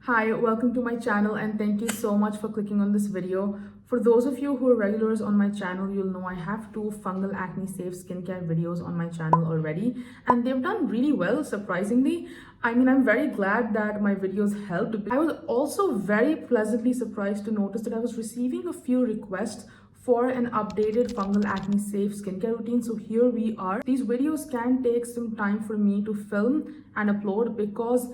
Hi, welcome to my channel and thank you so much for clicking on this video. For those of you who are regulars on my channel, you'll know I have 2 fungal acne safe skincare videos on my channel already and they've done really well, surprisingly. I'm very glad that my videos helped. I was also very pleasantly surprised to notice that I was receiving a few requests for an updated fungal acne safe skincare routine. So here we are. These videos can take some time for me to film and upload because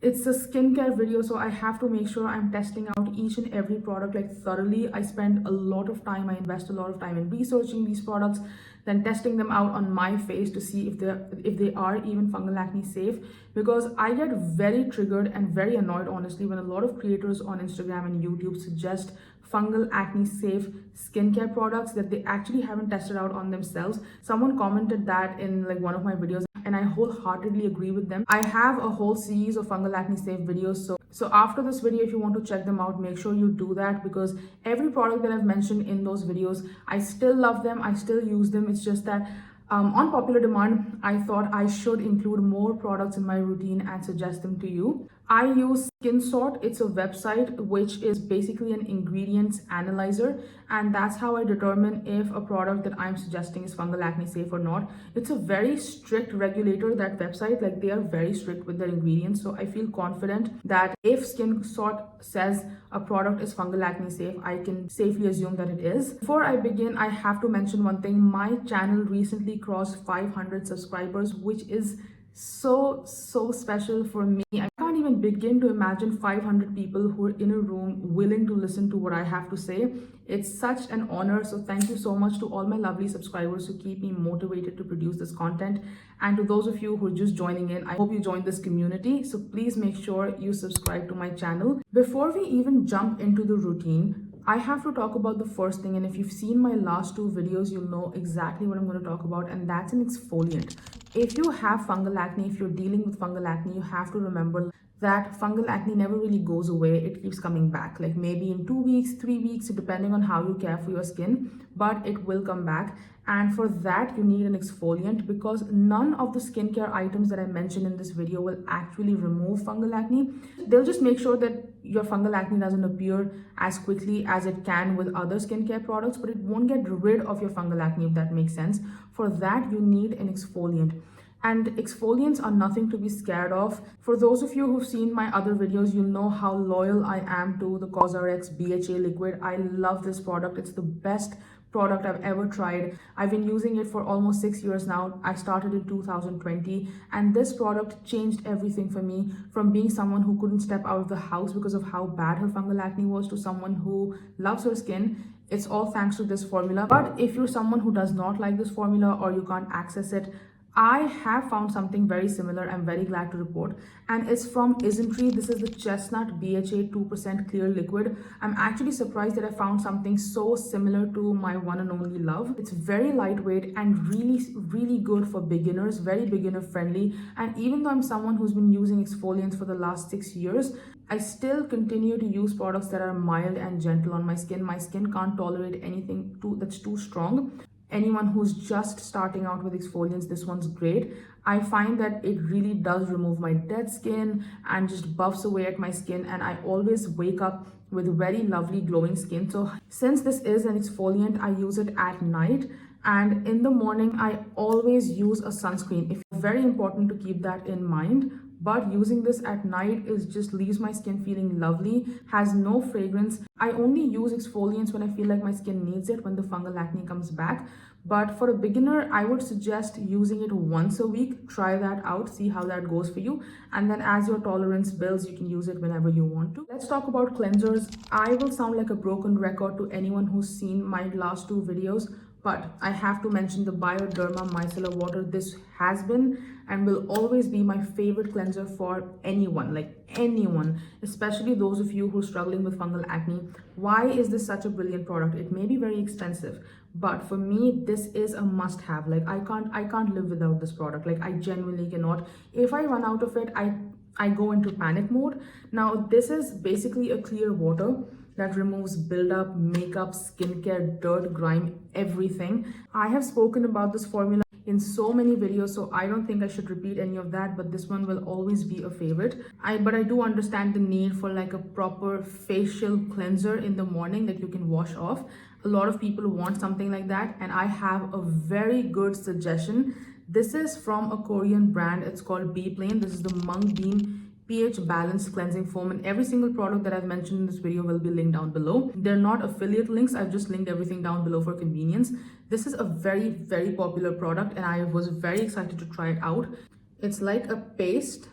it's a skincare video, so I have to make sure I'm testing out each and every product like thoroughly. I spend a lot of time, I invest a lot of time in researching these products, then testing them out on my face to see if they are even fungal acne safe, because I get very triggered and very annoyed honestly when a lot of creators on Instagram and YouTube suggest fungal acne safe skincare products that they actually haven't tested out on themselves. Someone commented that in like one of my videos and I wholeheartedly agree with them. I have a whole series of fungal acne safe videos, so after this video, if you want to check them out, make sure you do that, because every product that I've mentioned in those videos, I still love them, I still use them. It's just that on popular demand, I thought I should include more products in my routine and suggest them to you. I use SkinSort. It's a website which is basically an ingredients analyzer, and that's how I determine if a product that I'm suggesting is fungal acne safe or not. It's a very strict regulator, that website, like they are very strict with their ingredients. So I feel confident that if SkinSort says a product is fungal acne safe, I can safely assume that it is. Before I begin, I have to mention one thing. My channel recently crossed 500 subscribers, which is so special for me. I can't even begin to imagine 500 people who are in a room willing to listen to what I have to say. It's such an honor. So thank you so much to all my lovely subscribers who keep me motivated to produce this content, and to those of you who are just joining in, I hope you join this community. So please make sure you subscribe to my channel. Before we even jump into the routine, I have to talk about the first thing, and if you've seen my last 2 videos, you'll know exactly what I'm going to talk about, and that's an exfoliant. If you have fungal acne, if you're dealing with fungal acne, you have to remember that fungal acne never really goes away. It keeps coming back, like maybe in 2 weeks, 3 weeks, depending on how you care for your skin, but it will come back. And for that, you need an exfoliant, because none of the skincare items that I mentioned in this video will actually remove fungal acne. They'll just make sure that your fungal acne doesn't appear as quickly as it can with other skincare products, but it won't get rid of your fungal acne, if that makes sense. For that, you need an exfoliant. And exfoliants are nothing to be scared of. For those of you who've seen my other videos, you'll know how loyal I am to the COSRX BHA liquid. I love this product. It's the best product I've ever tried. I've been using it for almost 6 years now. I started in 2020, and this product changed everything for me, from being someone who couldn't step out of the house because of how bad her fungal acne was, to someone who loves her skin. It's all thanks to this formula. But if you're someone who does not like this formula, or you can't access it, I have found something very similar, I'm very glad to report, and it's from Isntree. This is the Chestnut BHA 2% clear liquid. I'm actually surprised that I found something so similar to my one and only love. It's very lightweight and really good for beginners, very beginner friendly. And even though I'm someone who's been using exfoliants for the last 6 years, I still continue to use products that are mild and gentle on my skin. My skin can't tolerate anything that's too strong. Anyone who's just starting out with exfoliants, this one's great. I find that it really does remove my dead skin and just buffs away at my skin, and I always wake up with very lovely glowing skin. So since this is an exfoliant, I use it at night, and in the morning I always use a sunscreen. It's very important to keep that in mind. But using this at night is just leaves my skin feeling lovely, has no fragrance. I only use exfoliants when I feel like my skin needs it, when the fungal acne comes back. But for a beginner, I would suggest using it once a week. Try that out, see how that goes for you. And then as your tolerance builds, you can use it whenever you want to. Let's talk about cleansers. I will sound like a broken record to anyone who's seen my last 2 videos, but I have to mention the Bioderma Micellar water. This has been and will always be my favorite cleanser for anyone, like anyone, especially those of you who are struggling with fungal acne. Why is this such a brilliant product? It may be very expensive, but for me, this is a must-have. Like I can't live without this product. Like I genuinely cannot. If I run out of it, I go into panic mode. Now, this is basically a clear water that removes buildup, makeup, skincare, dirt, grime, everything. I have spoken about this formula in so many videos, so I don't think I should repeat any of that, but this one will always be a favorite. But I do understand the need for like a proper facial cleanser in the morning that you can wash off. A lot of people want something like that, and I have a very good suggestion. This is from a Korean brand. It's called Be Plain. This is the Mung pH balanced cleansing foam, and every single product that I've mentioned in this video will be linked down below. They're not affiliate links. I've just linked everything down below for convenience. This is a very, very popular product, and I was very excited to try it out. It's like a paste,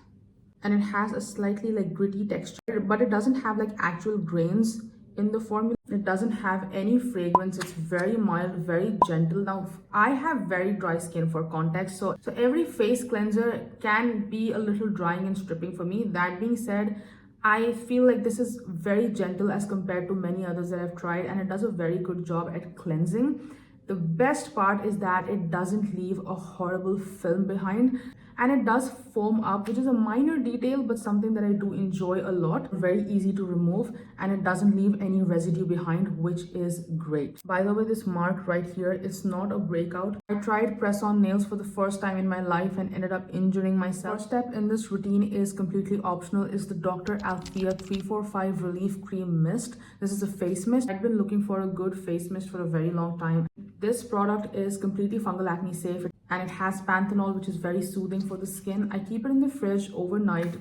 and it has a slightly like gritty texture, but it doesn't have like actual grains in the formula. It doesn't have any fragrance. It's very mild, very gentle. Now I have very dry skin for context, so every face cleanser can be a little drying and stripping for me. That being said, I feel like this is very gentle as compared to many others that I've tried, and it does a very good job at cleansing. The best part is that it doesn't leave a horrible film behind, and it does foam up, which is a minor detail but something that I do enjoy a lot. Very easy to remove, and it doesn't leave any residue behind, which is great. By the way, this mark right here is not a breakout. I tried press-on nails for the first time in my life and ended up injuring myself. First step in this routine is completely optional. Is the Dr. Althea 345 Relief Cream Mist. This is a face mist. I've been looking for a good face mist for a very long time. This product is completely fungal acne safe, and it has panthenol, which is very soothing for the skin. I keep it in the fridge overnight.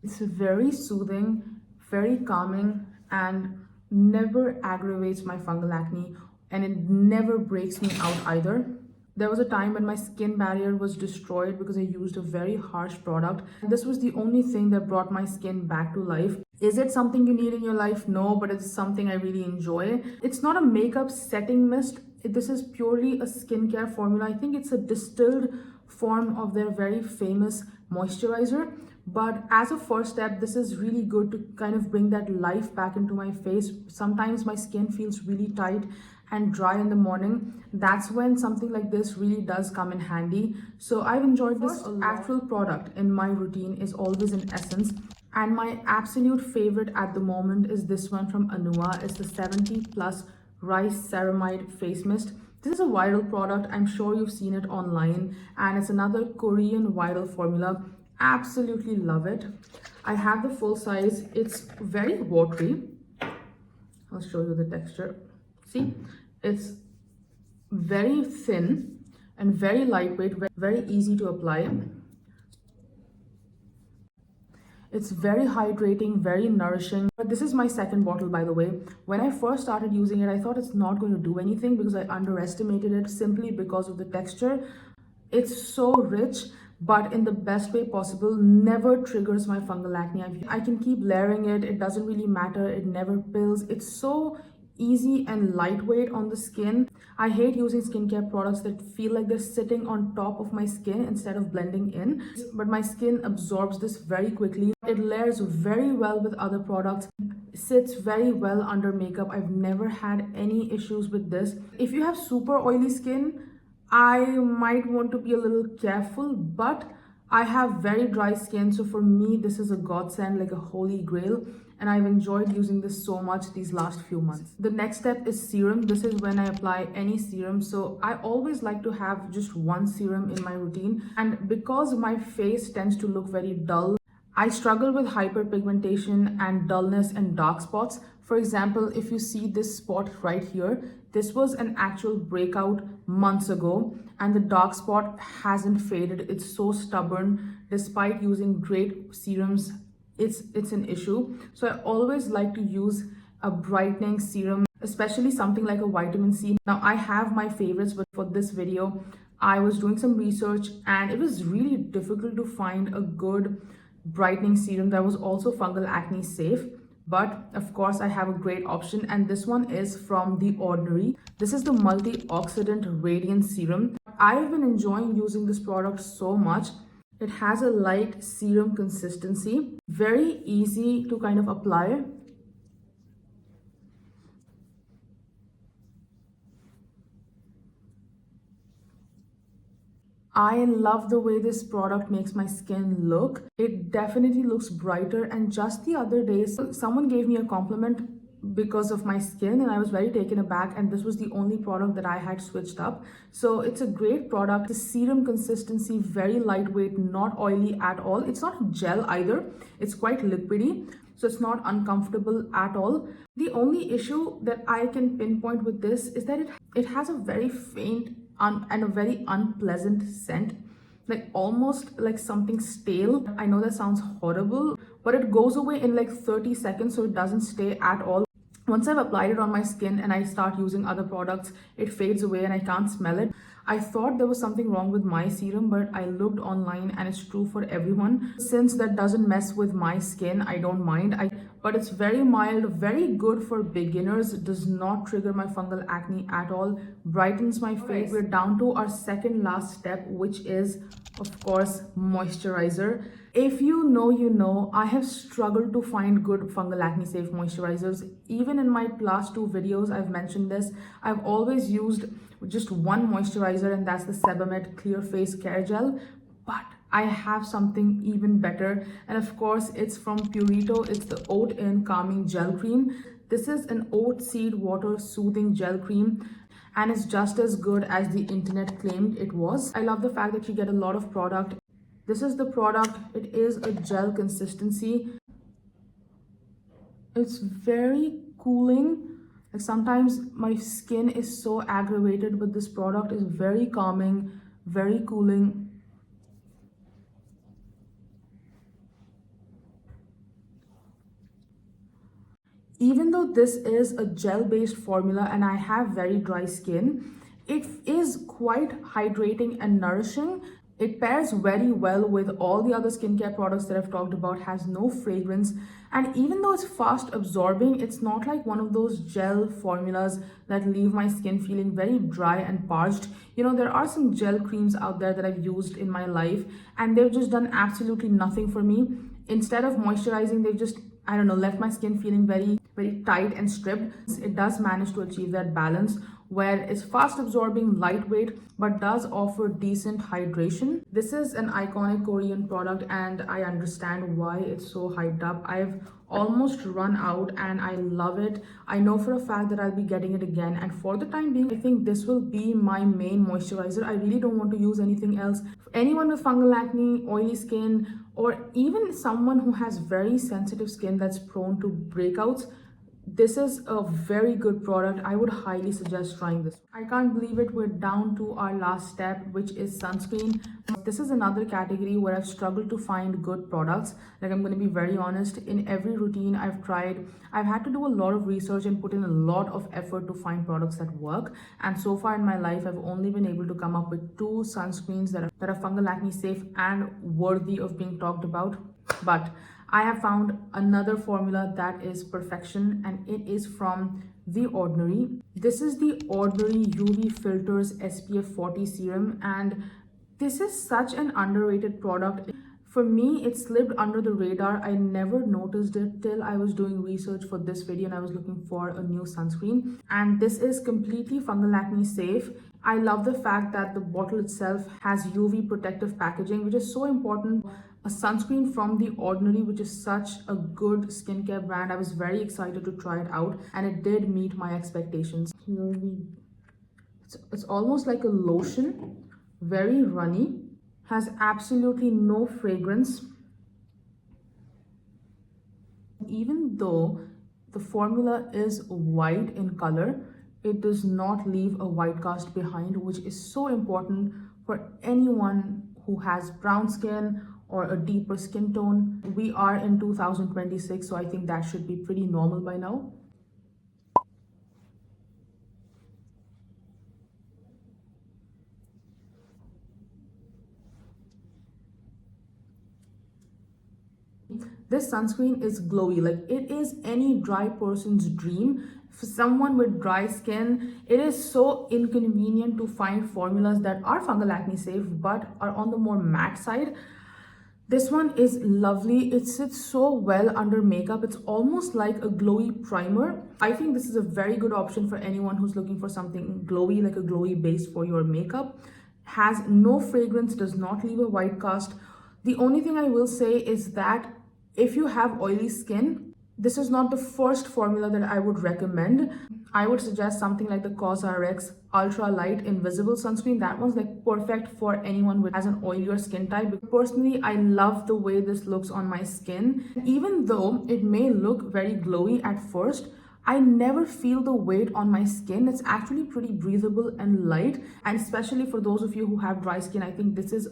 It's very soothing, very calming, and never aggravates my fungal acne, and it never breaks me out either. There was a time when my skin barrier was destroyed because I used a very harsh product. This was the only thing that brought my skin back to life. Is it something you need in your life? No, but it's something I really enjoy. It's not a makeup setting mist. This is purely a skincare formula. I think it's a distilled form of their very famous moisturizer. But as a first step, this is really good to kind of bring that life back into my face. Sometimes my skin feels really tight and dry in the morning. That's when something like this really does come in handy. So I've enjoyed this a lot. Actual product in my routine is always an essence, and my absolute favorite at the moment is this one from Anua. It's the 70+ rice ceramide face mist. This is a viral product. I'm sure you've seen it online, and it's another Korean viral formula. Absolutely love it. I have the full size. It's very watery. I'll show you the texture. See, it's very thin and very lightweight, very easy to apply. It's very hydrating, very nourishing. But this is my second bottle, by the way. When I first started using it, I thought it's not going to do anything because I underestimated it simply because of the texture. It's so rich, but in the best way possible. Never triggers my fungal acne. I can keep layering it. It doesn't really matter. It never pills. It's so easy and lightweight on the skin. I hate using skincare products that feel like they're sitting on top of my skin instead of blending in, but my skin absorbs this very quickly. It layers very well with other products, sits very well under makeup. I've never had any issues with this. If you have super oily skin, I might want to be a little careful, but I have very dry skin, so for me this is a godsend, like a holy grail, and I've enjoyed using this so much these last few months. The next step is serum. This is when I apply any serum, so I always like to have just one serum in my routine, and because my face tends to look very dull, I struggle with hyperpigmentation and dullness and dark spots. For example, if you see this spot right here, this was an actual breakout months ago, and the dark spot hasn't faded. It's so stubborn. Despite using great serums, it's an issue. So I always like to use a brightening serum, especially something like a vitamin C. Now I have my favorites, but for this video, I was doing some research and it was really difficult to find a good brightening serum that was also fungal acne safe. But of course I have a great option, and this one is from The Ordinary. This is the multi-oxidant radiant serum. I've been enjoying using this product so much. It has a light serum consistency, very easy to kind of apply. I love the way this product makes my skin look. It definitely looks brighter, and just the other day, someone gave me a compliment because of my skin, and I was very taken aback, and this was the only product that I had switched up. So it's a great product. The serum consistency, very lightweight, not oily at all. It's not gel either, it's quite liquidy, so it's not uncomfortable at all. The only issue that I can pinpoint with this is that it has a very faint and a very unpleasant scent, like almost like something stale. I know that sounds horrible, but it goes away in like 30 seconds, so it doesn't stay at all. Once I've applied it on my skin and I start using other products, it fades away and I can't smell it. I thought there was something wrong with my serum, but I looked online and it's true for everyone. Since that doesn't mess with my skin, I don't mind. But it's very mild, very good for beginners. It does not trigger my fungal acne at all, brightens my face. We're down to our second last step, which is, of course, moisturizer. If you know, you know, I have struggled to find good fungal acne safe moisturizers. Even in my last two videos, I've mentioned this. I've always used just one moisturizer, and that's the Sebamed Clear Face Care Gel. But I have something even better, and of course it's from Purito. It's the Oat In Calming Gel Cream. This is an oat seed water soothing gel cream, and it's just as good as the internet claimed it was. I love the fact that you get a lot of product. This is the product. It is a gel consistency. It's very cooling. Like sometimes my skin is so aggravated, but this product is very calming, very cooling. Even though this is a gel-based formula and I have very dry skin, it is quite hydrating and nourishing. It pairs very well with all the other skincare products that I've talked about, has no fragrance. And even though it's fast absorbing, it's not like one of those gel formulas that leave my skin feeling very dry and parched. You know, there are some gel creams out there that I've used in my life and they've just done absolutely nothing for me. Instead of moisturizing, they've just, I don't know, left my skin feeling very, very tight and stripped. It does manage to achieve that balance where it's fast absorbing, lightweight, but does offer decent hydration. This is an iconic Korean product and I understand why it's so hyped up. I've almost run out and I love it. I know for a fact that I'll be getting it again, and for the time being, I think this will be my main moisturizer. I really don't want to use anything else. For anyone with fungal acne, oily skin, or even someone who has very sensitive skin that's prone to breakouts, this is a very good product. I would highly suggest trying this. I can't believe it, we're down to our last step, which is sunscreen. This is another category where I've struggled to find good products. Like, I'm going to be very honest, in every routine I've tried, I've had to do a lot of research and put in a lot of effort to find products that work. And so far in my life, I've only been able to come up with 2 sunscreens that are fungal acne safe and worthy of being talked about. But I have found another formula that is perfection, and it is from The Ordinary. This is The Ordinary UV Filters SPF 40 Serum, and this is such an underrated product. For me, it slipped under the radar. I never noticed it till I was doing research for this video and I was looking for a new sunscreen. And this is completely fungal acne safe. I love the fact that the bottle itself has UV protective packaging, which is so important. A sunscreen from The Ordinary, which is such a good skincare brand. I was very excited to try it out and it did meet my expectations. It's almost like a lotion, very runny, has absolutely no fragrance. Even though the formula is white in color, it does not leave a white cast behind, which is so important for anyone who has brown skin or a deeper skin tone. We are in 2026, so I think that should be pretty normal by now. This sunscreen is glowy, like it is any dry person's dream. For someone with dry skin, it is so inconvenient to find formulas that are fungal acne safe but are on the more matte side. This one is lovely. It sits so well under makeup. It's almost like a glowy primer. I think this is a very good option for anyone who's looking for something glowy, like a glowy base for your makeup. Has no fragrance, does not leave a white cast. The only thing I will say is that if you have oily skin, This is not the first formula that I would recommend. I would suggest something like the COSRX Ultra Light Invisible Sunscreen. That one's like perfect for anyone who has an oilier skin type. Personally, I love the way this looks on my skin. Even though it may look very glowy at first, I never feel the weight on my skin. It's actually pretty breathable and light. And especially for those of you who have dry skin, I think this is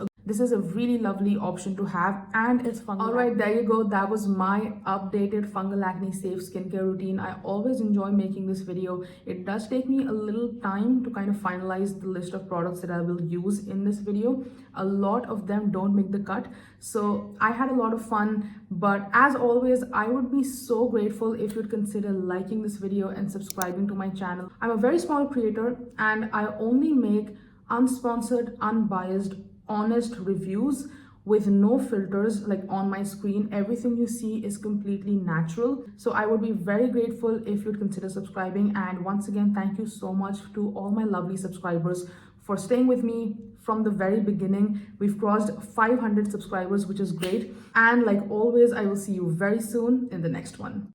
a really lovely option to have, and it's fungal. All right, there you go. That was my updated fungal acne safe skincare routine. I always enjoy making this video. It does take me a little time to kind of finalize the list of products that I will use in this video. A lot of them don't make the cut, so I had a lot of fun. But as always, I would be so grateful if you'd consider liking this video and subscribing to my channel. I'm a very small creator, and I only make unsponsored, unbiased, honest reviews with no filters. Like on my screen, everything you see is completely natural. So I would be very grateful if you'd consider subscribing. And once again, thank you so much to all my lovely subscribers for staying with me from the very beginning. We've crossed 500 subscribers, which is great. And like always, I will see you very soon in the next one.